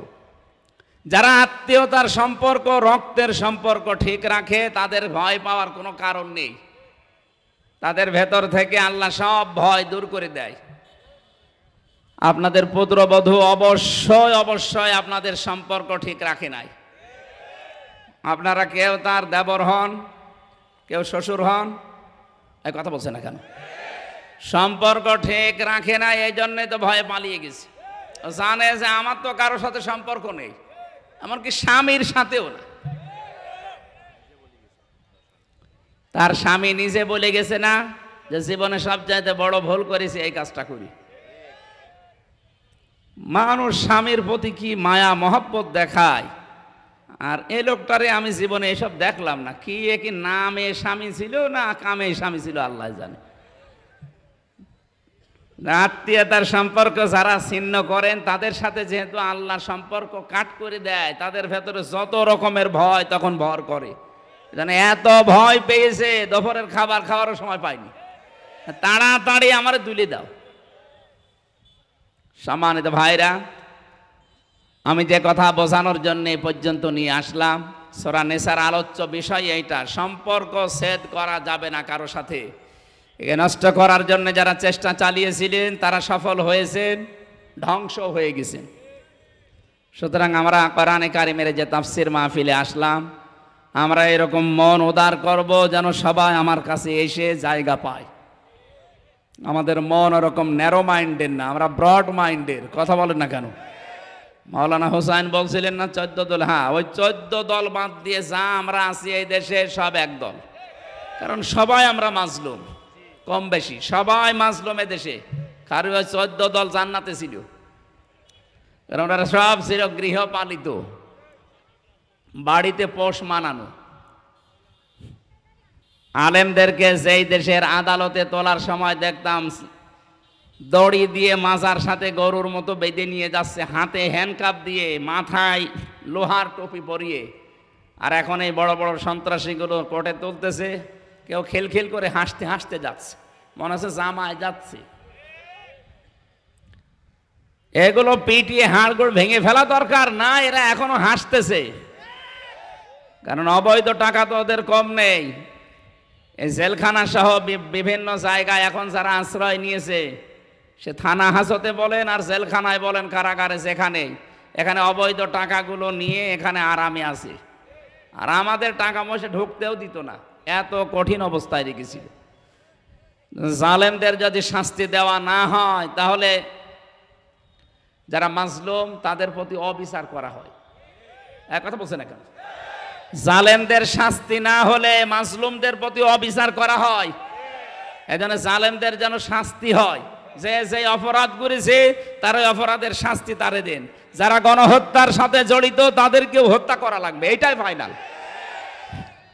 যারা আত্মীয়তার সম্পর্ক, রক্তের সম্পর্ক ঠিক রাখে তাদের ভয় পাওয়ার কোনো কারণ নেই। তাদের ভেতর থেকে আল্লাহ সব ভয় দূর করে দেয়। আপনাদের পুত্রবধূ অবশ্যই অবশ্যই আপনাদের সম্পর্ক ঠিক রাখে নাই। আপনারা কেউ তার দেবর হন, কেউ শ্বশুর হন, এই কথা বলছে না কেন? সম্পর্ক ঠিক রাখে না, এই জন্যই তো ভয়ে পালিয়ে গেছে। জানে যে আমার তো কারোর সাথে সম্পর্ক নেই, এমনকি স্বামীর সাথেও না। তার স্বামী নিজে বলে গেছে না যে জীবনে সবচাইতে বড় ভুল করেছি, এই কাজটা করি। মানুষ স্বামীর প্রতি কি মায়া মহব্বত দেখায়, আর এই লোকটারে আমি জীবনে এসব দেখলাম না। কি নামে স্বামী ছিল না কামে স্বামী ছিল আল্লাহ জানে। আত্মীয়তার সম্পর্ক যারা ছিন্ন করেন তাদের সাথে যেহেতু আল্লাহ সম্পর্ক কাট করে দেয়, তাদের ভেতরে যত রকমের ভয় তখন ভর করে। জানে এত ভয় পেয়েছে দুপুরের খাবার খাওয়ারও সময় পায়নি, তাড়াতাড়ি আমারে তুলে দাও। সম্মানিত ভাইরা, আমি যে কথা বোঝানোর জন্য এ পর্যন্ত নিয়ে আসলাম, সূরা নিসার আলোচ্য বিষয় এইটা, সম্পর্ক ছেদ করা যাবে না কারো সাথে। একে নষ্ট করার জন্য যারা চেষ্টা চালিয়েছিলেন তারা সফল হয়েছেন, ধ্বংস হয়ে গেছেন। সুতরাং আমরা কোরআনে কারিমের যে তাফসীর মাহফিলে আসলাম, আমরা এরকম মন উদার করব যেন সবাই আমার কাছে এসে জায়গা পায়। আমাদের মন ওরকম ন্যারো মাইন্ডের না, আমরা ব্রড মাইন্ডের। কথা বলেন না কেন? মাওলানা হোসাইন বলছিলেন না 14 দল, হ্যাঁ ওই 14 দল বাদ দিয়ে যা আমরা আছি এই দেশে সব এক দল। কারণ সবাই আমরা মাজলুম, কম বেশি সবাই মাজলুম এ দেশে। কারণ ওই 14 দল জান্নাতে ছিল, কারণ ওরা সব ছিল গৃহপালিত, বাড়িতে পোষ মানানো। আলেমদেরকে যেই দেশের আদালতে তোলার সময় দেখতাম দড়ি দিয়ে মাজার সাথে গরুর মতো বেঁধে নিয়ে যাচ্ছে, হাতে হ্যান্ডকাপ দিয়ে, মাথায় লোহার টুপি পরিয়ে। আর এখন এই বড় বড় সন্ত্রাসীগুলো কোর্টে তুলতেছে, কেউ খেলখেল করে হাসতে হাসতে যাচ্ছে, মনে হচ্ছে জামায় যাচ্ছে। এগুলো পিটিয়ে হাড়গোড় ভেঙে ফেলা দরকার না, এরা এখনো হাসতেছে। কারণ অবৈধ টাকা তো ওদের কম নেই। এই জেলখানা সহ বিভিন্ন জায়গায় এখন যারা আশ্রয় নিয়েছে, সে থানা হাজতে বলেন আর জেলখানায় বলেন, কারাগারে যেখানে, এখানে অবৈধ টাকাগুলো নিয়ে এখানে আরামে আছে। আর আমাদের টাকা পয়সা ঢুকতেও দিত না, এত কঠিন অবস্থায় রেখেছিল। জালেমদের যদি শাস্তি দেওয়া না হয় তাহলে যারা মাজলুম তাদের প্রতি অবিচার করা হয়। এক কথা বলছে না কেন? জালেমদের শাস্তি না হলে মাজলুমদের প্রতি অবিচার করা হয়। এজন্য জালেমদের যেন শাস্তি হয়, যে যে অপরাধ করেছে তার ওই অপরাধের শাস্তি তারে দেন। যারা গণহত্যার সাথে জড়িত তাদেরকেও হত্যা করা লাগবে, এটাই ফাইনাল।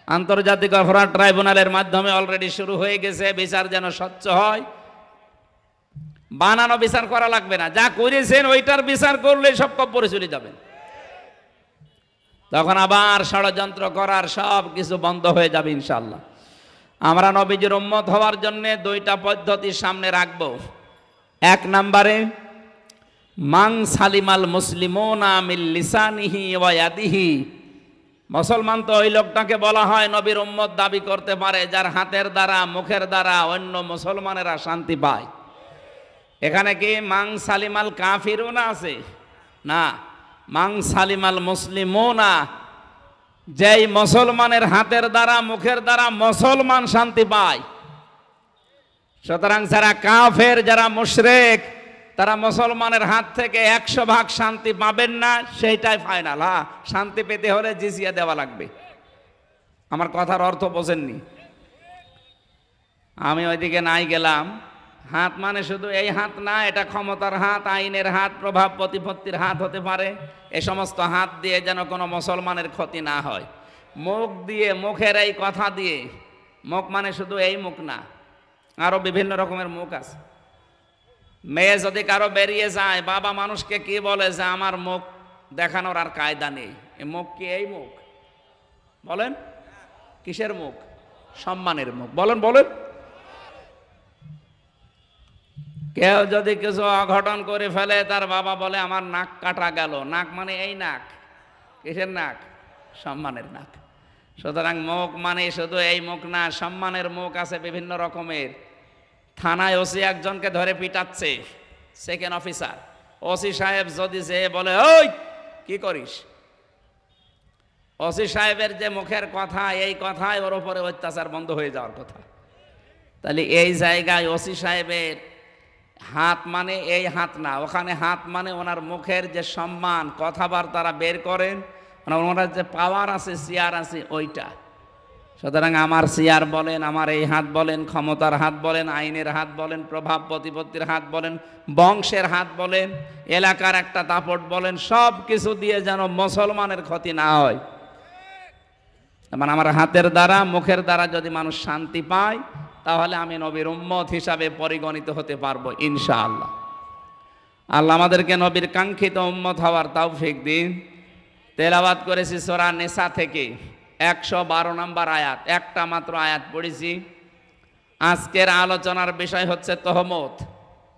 আন্তর্জাতিক অপরাধ ট্রাইব্যুনালের মাধ্যমে অলরেডি শুরু হয়ে গেছে, বিচার যেন স্বচ্ছ হয়। বানানো বিচার করা লাগবে না, যা করেছেন ওইটার বিচার করলে সব কব্বরে চলে যাবেন। তখন আবার ষড়যন্ত্র করার সব কিছু বন্ধ হয়ে যাবে ইনশাআল্লাহ। আমরা নবীজির উম্মত হওয়ার জন্য 2টা পদ্ধতি সামনে রাখব। 1 নম্বরে মান সালিমাল মুসলিমুনা মিন লিসানিহি ওয়া ইয়াদিহি। মুসলমান তো ওই লোকটাকে বলা হয় নবীর উম্মত দাবি করতে পারে যার হাতের দ্বারা মুখের দ্বারা অন্য মুসলমানেরা শান্তি পায়। এখানে কি মান সালিমাল কাফিরুনা আছে? না, মান সালিমাল মুসলিমুনা, যেই মুসলমানের হাতের দ্বারা মুখের দ্বারা মুসলমান শান্তি পায়। সুতরাং যারা কাফের, যারা মুশরিক, তারা মুসলমানের হাত থেকে 100% শান্তি পাবেন না, সেইটাই ফাইনাল। হ্যাঁ, শান্তি পেতে হলে জিজিয়া দেওয়া লাগবে। আমার কথার অর্থ বোঝেননি? আমি ওইদিকে নাই গেলাম, হাত মানে শুধু এই হাত না, এটা ক্ষমতার হাত, আইনের হাত, প্রভাব প্রতিপত্তির হাত হতে পারে। এ সমস্ত হাত দিয়ে যেন কোনো মুসলমানের ক্ষতি না হয়। মুখ দিয়ে, মুখের এই কথা দিয়ে, মুখ মানে শুধু এই মুখ না, আরো বিভিন্ন রকমের মুখ আছে। মেয়ে যদি কারো বেরিয়ে যায়, বাবা মানুষকে কি বলে যে আমার মুখ দেখানোর আর কায়দা নেই। এ মুখ কি এই মুখ? বলেন কিসের মুখ? সম্মানের মুখ। বলেন বলেন। কেউ যদি কিছু অঘটন করে ফেলে, তার বাবা বলে আমার নাক কাটা গেল। নাক মানে এই নাক, কিসের নাক? সম্মানের নাক। সুতরাং মুখ মানে শুধু এই মুখ না, সম্মানের মুখ আছে বিভিন্ন রকমের। থানায় ওসি একজনকে ধরে পিটাচ্ছে, সেকেন্ড অফিসার। ওসি সাহেব যদি যে বলে ওই কি করিস, ওসি সাহেবের যে মুখের কথা, এই কথায় ওর উপরে অত্যাচার বন্ধ হয়ে যাওয়ার কথা। তাহলে এই জায়গায় ওসি সাহেবের হাত মানে এই হাত না, ওখানে হাত মানে ওনার মুখের যে সম্মান, কথাবার্তারা বের করেন, ওনার যে পাওয়ার আছে, চেয়ার আছে, ওইটা। সুতরাং আমার চেয়ার বলেন, আমার এই হাত বলেন, ক্ষমতার হাত বলেন, আইনের হাত বলেন, প্রভাব প্রতিপত্তির হাত বলেন, বংশের হাত বলেন, এলাকার একটা দাপট বলেন, সব কিছু দিয়ে যেন মুসলমানের ক্ষতি না হয়। মানে আমার হাতের দ্বারা, মুখের দ্বারা যদি মানুষ শান্তি পায়, তাহলে আমি নবীর উম্মত হিসাবে পরিগণিত হতে পারবো ইনশাআল্লাহ। আল্লাহ আমাদেরকে নবীর কাঙ্ক্ষিত উম্মত হওয়ার তৌফিক দিন। তেলাওয়াত করেছি সূরা নিসা থেকে 112 নম্বর আয়াত, একটা মাত্র আয়াত পড়েছি। আজকের আলোচনার বিষয় হচ্ছে তহমত।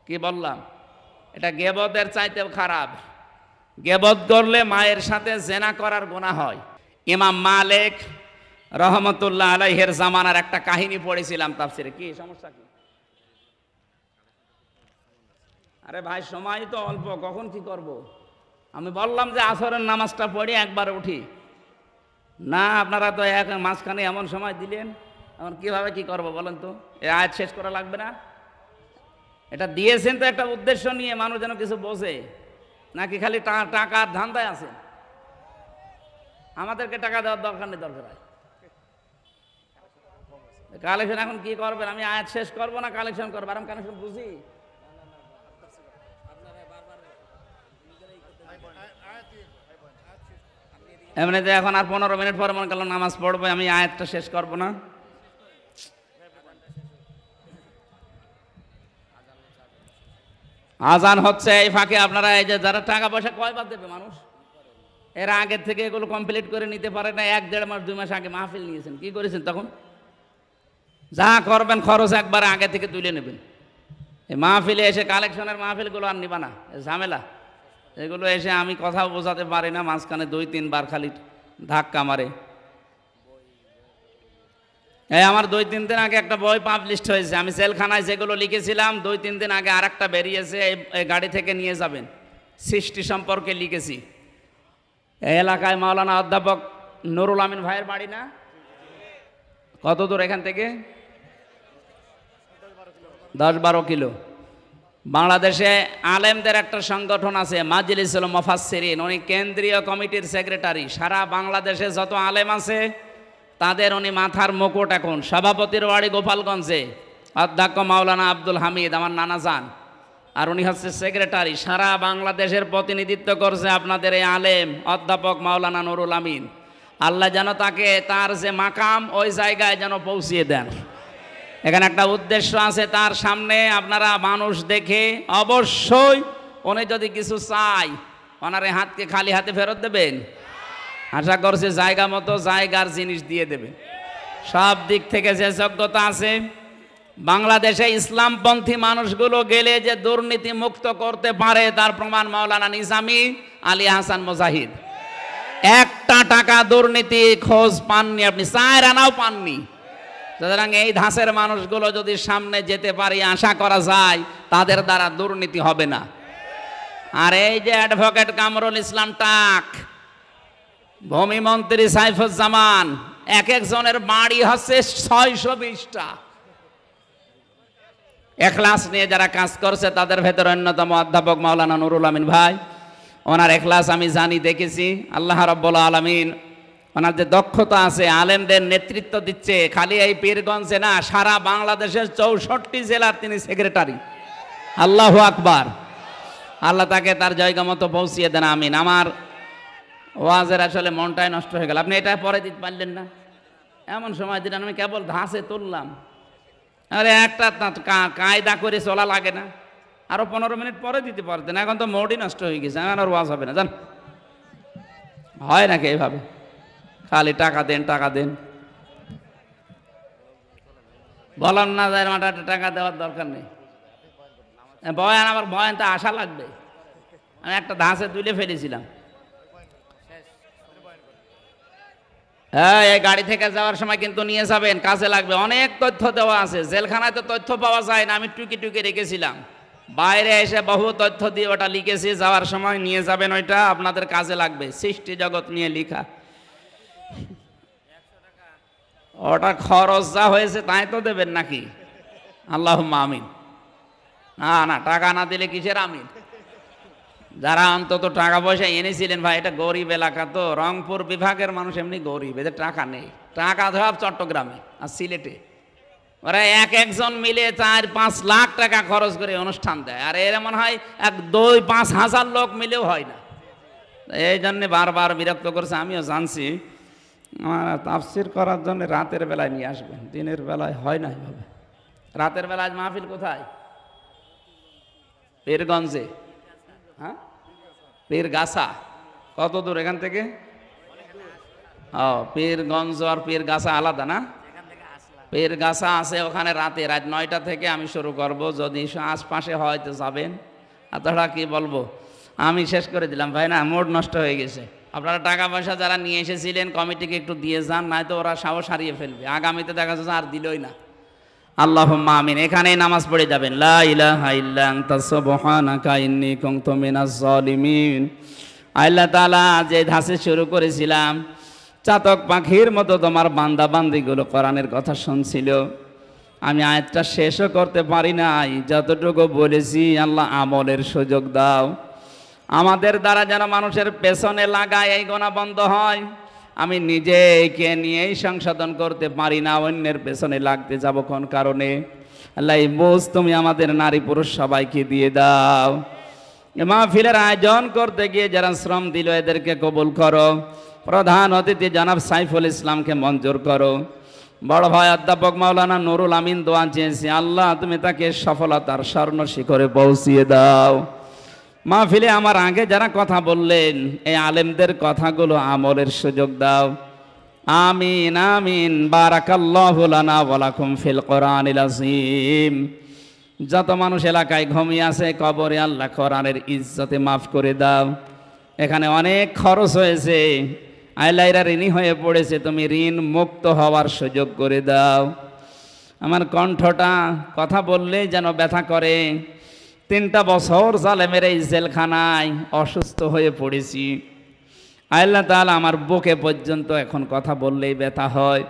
কি বললাম? এটা গীবতের চাইতেও খারাপ। গীবত করলে মায়ের সাথে জেনা করার গুনাহ হয়। ইমাম মালিক রহমতুল্লাহ আলাইহির জামানার একটা কাহিনী পড়েছিলাম তাফসিরে। কি সমস্যা কি? আরে ভাই সময় তো অল্প, কখন কি করব? আমি বললাম যে আসরের নামাজটা পড়ে একবার উঠি না, আপনারা তো এক মাঝখানে এমন সময় দিলেন, এখন কিভাবে কি করব বলেন তো? এই আয়াত শেষ করা লাগবে না? এটা দিয়েছেন তো একটা উদ্দেশ্য নিয়ে, মানুষ যেন কিছু বোঝে, নাকি খালি টাকার ধান্দায় আছে? আমাদেরকে টাকা দেওয়ার দরকার নেই, দরকার হয় কালেকশন। এখন কি করবেন? আমি আয়াত শেষ করবো না কালেকশন করবো? আমি কালেকশন বুঝি। এমনিতে এখন আর 15 মিনিট পরে মনে করলাম নামাজ পড়বো, আমি আয়াতটা শেষ করবো না। আজান হচ্ছে, এই ফাঁকে আপনারা এই যে যারা টাকা পয়সা কয়বার দেবে মানুষ, এর আগের থেকে এগুলো কমপ্লিট করে নিতে পারে না। 1-1.5 মাস 2 মাস আগে মাহফিল নিয়েছেন, কি করেছেন তখন? যা করবেন খরচ একবার আগে থেকে তুলে নেবেন। এই মাহফিলে এসে কালেকশনের মাহফিলগুলো আর নিবা না, ঝামেলা। এগুলো এসে আমি কথাও বোঝাতে পারি না, মাঝখানে 2-3 বার খালি ধাক্কা মারে। এই আমার 2-3 দিন আগে একটা বই পাবলিশড হয়েছে, আমি জেলখানায় যেগুলো লিখেছিলাম 2-3 দিন আগে আর একটা বেরিয়েছে, এই গাড়ি থেকে নিয়ে যাবেন। সৃষ্টি সম্পর্কে লিখেছি। এই এলাকায় মাওলানা অধ্যাপক নুরুল আমিন ভাইয়ের বাড়ি না? কত দূর এখান থেকে? 10-12 কিলো। বাংলাদেশে আলেমদের একটা সংগঠন আছে মাজলিসুল মুফাসসিরিন, উনি কেন্দ্রীয় কমিটির সেক্রেটারি। সারা বাংলাদেশে যত আলেম আছে তাদের উনি মাথার মুকুট। এখন সভাপতির বাড়ি গোপালগঞ্জে, অধ্যক্ষ মাওলানা আব্দুল হামিদ, আমার নানা যান, আর উনি হচ্ছে সেক্রেটারি। সারা বাংলাদেশের প্রতিনিধিত্ব করছে আপনাদের এই আলেম অধ্যাপক মাওলানা নুরুল আমিন। আল্লাহ যেন তাকে তার যে মাকাম ওই জায়গায় যেন পৌঁছিয়ে দেন। এখানে একটা উদ্দেশ্য আছে তার সামনে, আপনারা মানুষ দেখে অবশ্যই উনি যদি কিছু চাই, ওনার হাতকে খালি হাতে ফেরত দেবেন? আশা করছে জায়গা মতো জায়গার জিনিস দিয়ে দেবে। সব দিক থেকে যে যোগ্যতা আছে, বাংলাদেশে ইসলামপন্থী মানুষগুলো গেলে যে দুর্নীতি মুক্ত করতে পারে তার প্রমাণ মাওলানা নিজামী, আলী হাসান মুজাহিদ। একটা টাকা দুর্নীতি খোঁজ পাননি আপনি, 4 আনাও পাননি। সুতরাং এই ধাঁচের মানুষগুলো যদি সামনে যেতে পারি, আশা করা যায় তাদের দ্বারা দুর্নীতি হবে না। আর এই যে অ্যাডভোকেট কামরুল ইসলাম টাক, ভূমিমন্ত্রী সাইফুজ্জামান, এক একজনের বাড়ি হচ্ছে 620টা। এখলাস নিয়ে যারা কাজ করছে তাদের ভেতর অন্যতম অধ্যাপক মাওলানা নুরুল আমিন ভাই। ওনার এখলাস আমি জানি, দেখেছি। আল্লাহ রাব্বুল আলামিন ওনার যে দক্ষতা আছে, আলেমদের নেতৃত্ব দিচ্ছে, খালি এই পীরগঞ্জে না, সারা বাংলাদেশের 64 জেলার তিনি সেক্রেটারি। আল্লাহু আকবার। আল্লাহ তাকে তার জায়গা মতো পৌঁছিয়ে দেন, আমিন। আমার ওয়াজের আসলে মনটাই নষ্ট হয়ে গেল, আপনি এটা পরে দিতে পারলেন না। এমন সময় দিলেন আমি কেবল ধাঁচে তুললাম, আরে একটা কায়দা করে চলা লাগে না, আরো 15 মিনিট পরে দিতে পারতেন। এখন তো মোডই নষ্ট হয়ে গেছে, এখন আর ওয়াজ হবে না, জান। হয় নাকি এইভাবে? খালি টাকা দেন টাকা দেন, বলার না যায় মাঠে টাকা দেওয়ার দরকার নেই। বয়ান, আবার বয়ান তো আশা লাগবে। আমি একটা ধাঁচে তুলে ফেলেছিলাম। হ্যাঁ, এই গাড়ি থেকে যাওয়ার সময় কিন্তু নিয়ে যাবেন, কাজে লাগবে। অনেক তথ্য দেওয়া আছে, জেলখানায় তো তথ্য পাওয়া যায় না, আমি টুকি টুকি রেখেছিলাম। বাইরে এসে বহু তথ্য দিয়ে ওটা লিখেছি, যাওয়ার সময় নিয়ে যাবেন, ওইটা আপনাদের কাজে লাগবে। সৃষ্টি জগৎ নিয়ে লিখা, ওটা খরচ যা হয়েছে তাই তো দেবেন নাকি? আল্লাহুম্মা আমিন। না না, টাকা না দিলে কিসের আমিন? যারা অন্তত টাকা পয়সা এনেছিলেন, ভাই এটা গরিব এলাকা তো, রংপুর বিভাগের মানুষ এমনি গরিব, এদের টাকা নেই। টাকা সব চট্টগ্রামে আর সিলেটে, ওরা একজন মিলে 4-5 লাখ টাকা খরচ করে অনুষ্ঠান দেয়, আর এর মনে হয় 2-5 হাজার লোক মিলেও হয় না। এই জন্যে বারবার বিরক্ত করছে, আমিও জানছি। আমার তাফসির করার জন্য রাতের বেলায় নিয়ে আসবেন, দিনের বেলায় হয় না এভাবে। রাতের বেলায় মাহফিল কোথায়? পীরগঞ্জে। হ্যাঁ, পীরগাছা। কত দূর এখান থেকে? ও, পীরগঞ্জ আর পীরগাছা আলাদা না? পীরগাছা আছে ওখানে, রাত 9টা থেকে আমি শুরু করব। যদি আশপাশে হয়তো যাবেন, আর তাছাড়া কি বলবো, আমি শেষ করে দিলাম ভাই, না মোড নষ্ট হয়ে গেছে। আপনারা টাকা পয়সা যারা নিয়ে এসেছিলেন কমিটিকে একটু দিয়ে যান, নয়তো ওরা সাহস হারিয়ে ফেলবে, আগামীতে দেখা যাচ্ছে আর দিলই না। আল্লাহুম্মা আমিন। এখানেই নামাজ পড়ে যাবেন, লা ইলাহা ইল্লা আনতা সুবহানাকা ইন্নী কুনতু মিনাজ জালিমিন। আল্লাহ তাআলা যে ধাঁচে শুরু করেছিলাম, চাতক পাখির মতো তোমার বান্দা বান্দিগুলো কোরআনের কথা শুনছিল, আমি আয়াতটা শেষও করতে পারি নাই, যতটুকু বলেছি। আল্লাহ আমলের সুযোগ দাও, আমাদের দ্বারা যেন মানুষের পেছনে লাগায় এই গোনা বন্ধ হয়। আমি নিজেকে নিয়েই সংশোধন করতে পারি না, অন্যের পেছনে লাগতে যাব কোন কারণে? আল্লাহ এই বোঝ তুমি আমাদের নারী পুরুষ সবাইকে দিয়ে দাও। মাহফিলের আয়োজন করতে গিয়ে যারা শ্রম দিল, এদেরকে কবুল করো। প্রধান অতিথি জনাব সাইফুল ইসলামকে মঞ্জুর করো। বড় ভাই অধ্যাপক মাওলানা নুরুল আমিন দোয়া চেয়েছি, আল্লাহ তুমি তাকে সফলতার স্বর্ণ শিখরে পৌঁছিয়ে দাও। মাহফিলে আমার আগে যারা কথা বললেন, এই আলেমদের কথাগুলো আমলের সুযোগ দাও। আমিন আমিন। বারাকাল্লাহু লানা ওয়া লাকুম ফিল কোরআনিল আযীম। যত মানুষ এলাকায় ঘুমিয়ে আছে কবরে, আল্লাহ কোরআনের ইজ্জতে মাফ করে দাও। এখানে অনেক খরচ হয়েছে, আইলাইরা ঋণী হয়ে পড়েছে, তুমি ঋণ মুক্ত হওয়ার সুযোগ করে দাও। আমার কণ্ঠটা কথা বললেই যেন ব্যথা করে। 3টা বছর জালেমের এই জেলখানায় অসুস্থ হয়ে পড়েছি। আল্লাহ তাআলা আমার বুকে পর্যন্ত এখন কথা বললেই ব্যথা হয়।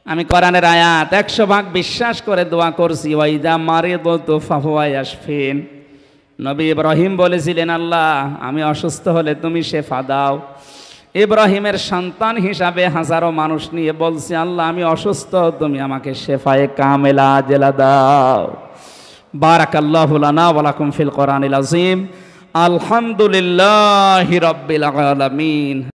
আমি কোরআনের আয়াত 100 ভাগ বিশ্বাস করে দোয়া করছি, ওয়াইদা মারিদতু ফাহুয়া ইয়াশফিন। নবী ইব্রাহিম বলেছিলেন, আল্লাহ আমি অসুস্থ হলে তুমি শেফা দাও। ইব্রাহিমের সন্তান হিসাবে হাজারো মানুষ নিয়ে বলছি, আল্লাহ আমি অসুস্থ, তুমি আমাকে শেফায়ে কামেলা আজেলা দাও। বারাকাল্লাহু লানা ওয়া লাকুম ফিল কোরআনিল আযীম। আলহামদুলিল্লাহি রাব্বিল আলামিন।